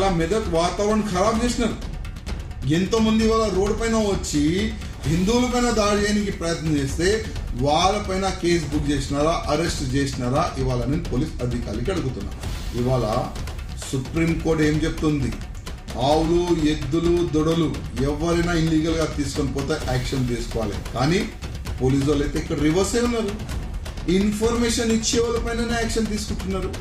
ఇవాళ మెదక్ వాతావరణం ఖరాబ్ చేసినారు. ఎంతో మంది ఇవాళ రోడ్డు పైన వచ్చి హిందువుల పైన దాడి చేయడానికి ప్రయత్నం చేస్తే వాళ్ళపైన కేసు బుక్ చేసినారా, అరెస్ట్ చేసినారా ఇవాళ నేను పోలీస్ అధికారికి అడుగుతున్నా. ఇవాళ సుప్రీంకోర్టు ఏం చెప్తుంది? ఆవులు, ఎద్దులు, దొడలు ఎవరైనా ఇల్లీగల్ గా తీసుకొని పోతే యాక్షన్ తీసుకోవాలి. కానీ పోలీసు వాళ్ళు అయితే ఇక్కడ రివర్సే ఉన్నారు. ఇన్ఫర్మేషన్ ఇచ్చే వాళ్ళ పైననే యాక్షన్ తీసుకుంటున్నారు.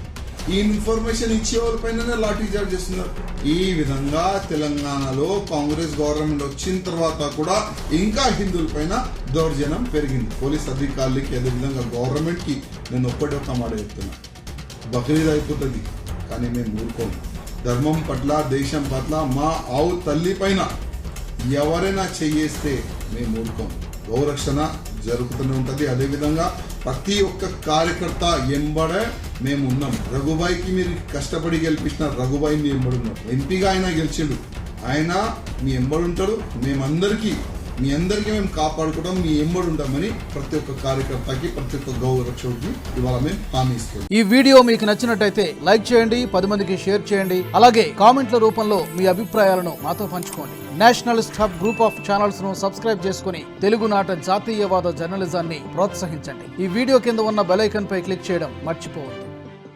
ఈ ఇన్ఫర్మేషన్ ఇచ్చే వాళ్ళ పైననే లాఠీ చార్జ్ చేస్తున్నారు. ఈ విధంగా తెలంగాణలో కాంగ్రెస్ గవర్నమెంట్ వచ్చిన తర్వాత కూడా ఇంకా హిందువుల పైన దౌర్జన్యం పెరిగింది. పోలీస్ అధికారులకి అదేవిధంగా గవర్నమెంట్ కి నేను ఒక్క మాట చెప్తున్నా, బక్రీద్ అయిపోతుంది కానీ మేము ఊరుకోము. ధర్మం పట్ల, దేశం పట్ల, మా ఆవు తల్లి పైన ఎవరైనా చెయ్యేస్తే మేము ఊరుకోము. గౌరక్షణ జరుగుతూనే ఉంటుంది. అదేవిధంగా ప్రతి ఒక్క కార్యకర్త ఎంబడే మేము ఉన్నాం. రఘుబాయికి మీరు కష్టపడి గెలిపించిన రఘుబాయి మీ ఎంబడి ఉన్నాం. ఎంపీగా ఆయన గెలిచిండు, ఆయన మీ ఎంబడి ఉంటాడు. మీ అందరికీ మేము కాపాడుకోవడం, మీ ఎంబడి ఉంటామని ప్రతి ఒక్క కార్యకర్తకి, ప్రతి ఒక్క గౌరక్షకుడికి ఇవాళ మేము హామీ ఇస్తాం. ఈ వీడియో మీకు నచ్చినట్టయితే లైక్ చేయండి, 10 మందికి షేర్ చేయండి. అలాగే కామెంట్ల రూపంలో మీ అభిప్రాయాలను మాతో పంచుకోండి. Nationalist hub group of channels ను సబ్స్క్రైబ్ చేసుకుని తెలుగునాట జాతీయవాద జర్నలిజాన్ని ప్రోత్సహించండి. ఈ వీడియో కింద ఉన్న బెల్ ఐకాన్ పై క్లిక్ చేయడం మర్చిపోవద్దు.